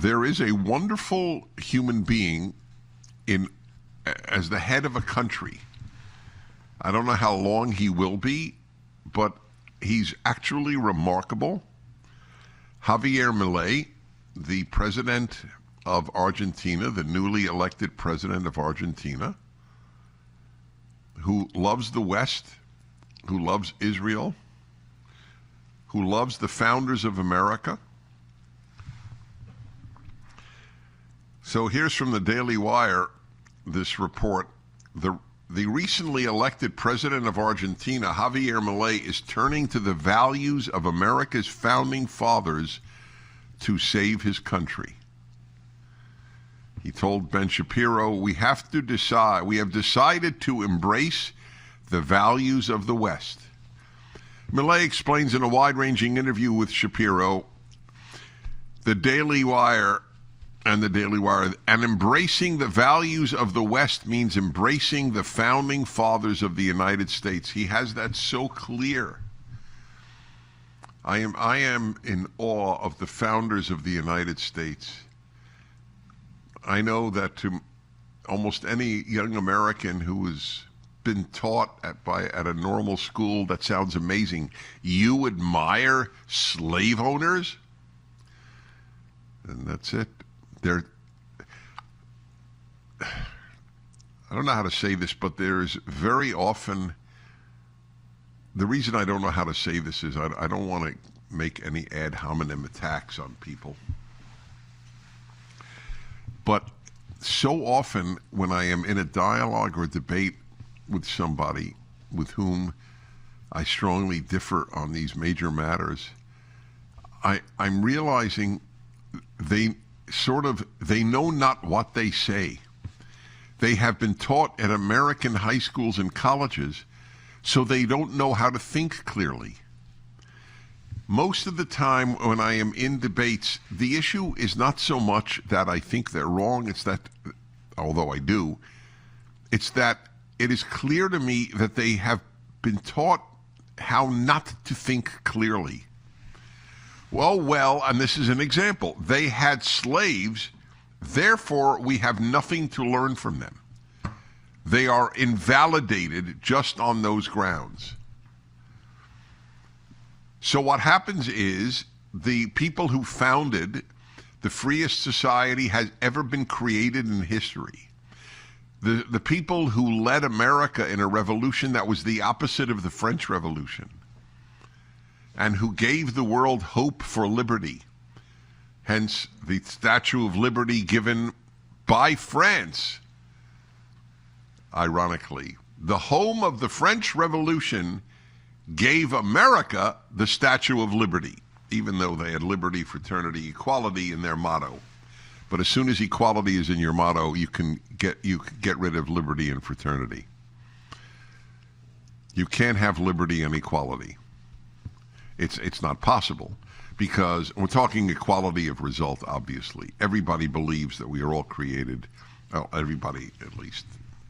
there is a wonderful human being as the head of a country. I don't know how long he will be, but he's actually remarkable. Javier Milei, the president of Argentina, the newly elected president of Argentina, who loves the West, who loves Israel, who loves the founders of America. So here's from the Daily Wire, this report. The recently elected president of Argentina, Javier Milei, is turning to the values of America's founding fathers to save his country. He told Ben Shapiro, we have decided to embrace the values of the West. Milei explains in a wide-ranging interview with Shapiro, the Daily Wire, and embracing the values of the West means embracing the founding fathers of the United States. He has that so clear. I am in awe of the founders of the United States. I know that to almost any young American who has been taught at a normal school, that sounds amazing. You admire slave owners? And that's it. I don't know how to say this, but there's very often, the reason I don't know how to say this is I don't want to make any ad hominem attacks on people. But so often when I am in a dialogue or debate with somebody with whom I strongly differ on these major matters, I'm realizing they know not what they say. They have been taught at American high schools and colleges, so they don't know how to think clearly. Most of the time when I am in debates, the issue is not so much that I think they're wrong, it's that, although I do, it's that it is clear to me that they have been taught how not to think clearly. Well, and this is an example. They had slaves, therefore we have nothing to learn from them. They are invalidated just on those grounds. So what happens is the people who founded the freest society has ever been created in history, the people who led America in a revolution that was the opposite of the French Revolution, and who gave the world hope for liberty, hence the Statue of Liberty given by France. Ironically, the home of the French Revolution gave America the Statue of Liberty, even though they had liberty, fraternity, equality in their motto. But as soon as equality is in your motto, you can get rid of liberty and fraternity. You can't have liberty and equality. It's not possible, because we're talking equality of result, obviously. Everybody believes that we are all created, well, everybody at least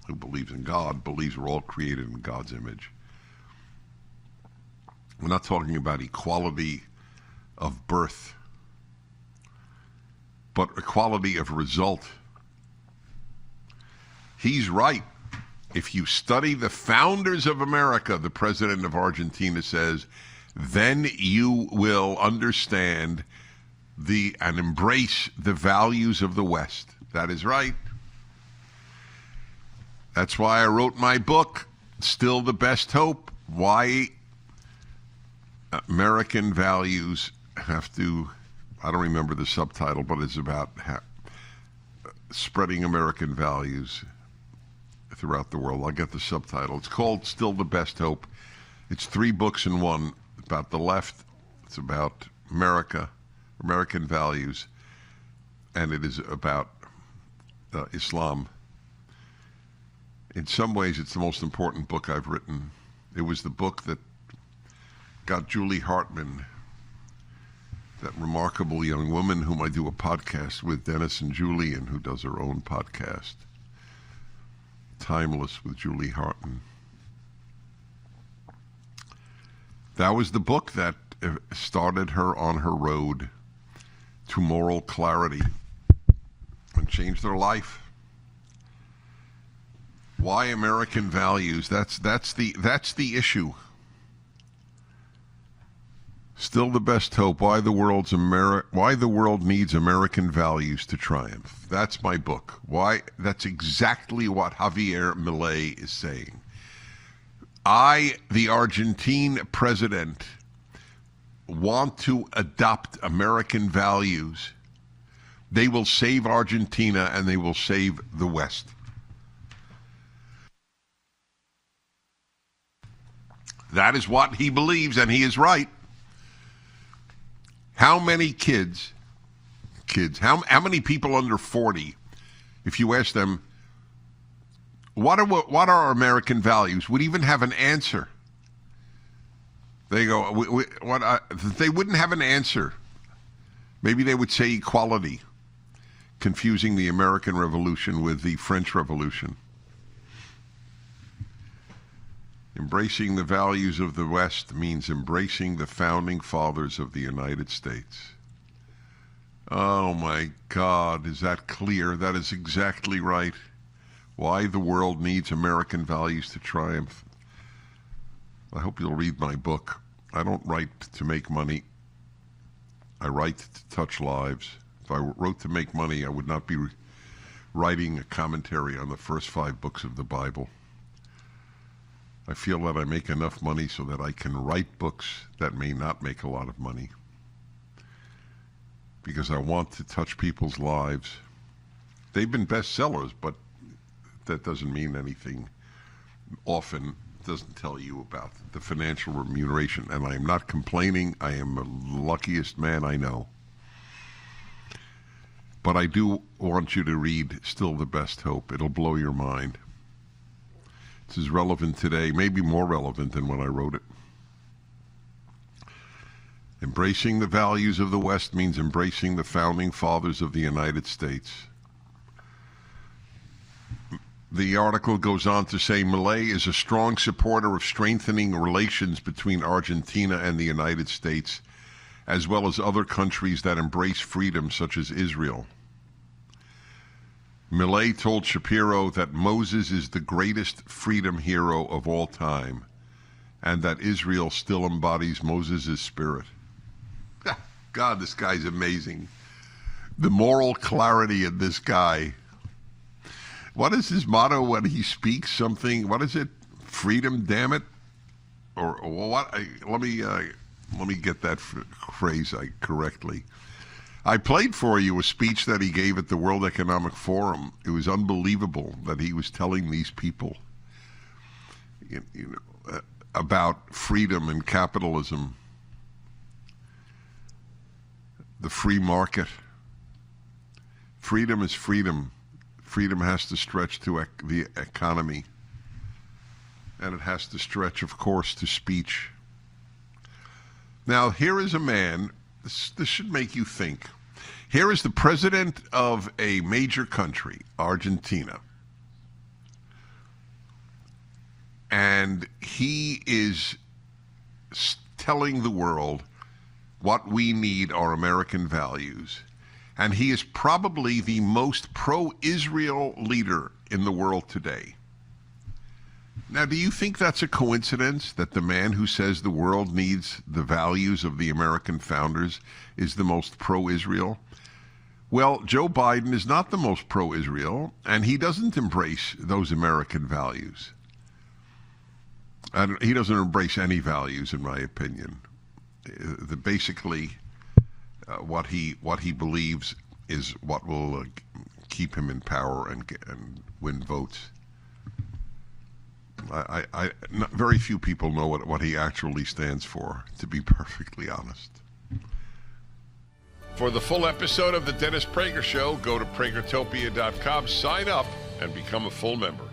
who believes in God believes we're all created in God's image. We're not talking about equality of birth, but equality of result. He's right. If you study the founders of America, the president of Argentina says, then you will understand and embrace the values of the West. That is right. That's why I wrote my book, Still the Best Hope, Why American Values Have to, I don't remember the subtitle, but it's about spreading American values throughout the world. I'll get the subtitle. It's called Still the Best Hope. It's 3 books in one. About the left, it's about America, American values, and it is about Islam. In some ways, it's the most important book I've written. It was the book that got Julie Hartman, that remarkable young woman whom I do a podcast with, Dennis and Julie, and who does her own podcast, Timeless with Julie Hartman. That was the book that started her on her road to moral clarity change their life. Why American values? That's the issue. Still the best hope. Why the world needs American values to triumph. That's my book. Why? That's exactly what Javier Milei is saying. I, the Argentine president, want to adopt American values. They will save Argentina and they will save the West. That is what he believes, and he is right. How many how many people under 40, if you ask them, what are American values, would even have an answer? They go, they wouldn't have an answer. Maybe they would say equality, confusing the American Revolution with the French Revolution. Embracing the values of the West means embracing the founding fathers of the United States. Oh my God, is that clear? That is exactly right. Why the world needs American values to triumph. I hope you'll read my book. I don't write to make money. I write to touch lives. If I wrote to make money, I would not be writing a commentary on the first 5 books of the Bible. I feel that I make enough money so that I can write books that may not make a lot of money, because I want to touch people's lives. They've been bestsellers, but that doesn't mean anything. Often doesn't tell you about the financial remuneration, and I am not complaining. I am the luckiest man I know. But I do want you to read Still the Best Hope. It'll blow your mind. This is relevant today, maybe more relevant than when I wrote it. Embracing the values of the West means embracing the founding fathers of the United States. The article goes on to say Milei is a strong supporter of strengthening relations between Argentina and the United States, as well as other countries that embrace freedom, such as Israel. Milei told Shapiro that Moses is the greatest freedom hero of all time, and that Israel still embodies Moses' spirit. God, this guy's amazing. The moral clarity in this guy. What is his motto when he speaks something? What is it? Freedom, damn it? Or what? Let me get that phrase correctly. I played for you a speech that he gave at the World Economic Forum. It was unbelievable that he was telling these people about freedom and capitalism, the free market. Freedom is freedom. Freedom has to stretch to the economy, and it has to stretch, of course, to speech. Now, here is a man, this should make you think. Here is the president of a major country, Argentina. And he is telling the world what we need are American values. And he is probably the most pro-Israel leader in the world today. Now, do you think that's a coincidence that the man who says the world needs the values of the American founders is the most pro-Israel? Well, Joe Biden is not the most pro-Israel, and he doesn't embrace those American values. He doesn't embrace any values, in my opinion. Basically, what he believes is what will keep him in power and win votes. Very few people know what he actually stands for, to be perfectly honest. For the full episode of the Dennis Prager Show, go to pragertopia.com, sign up, and become a full member.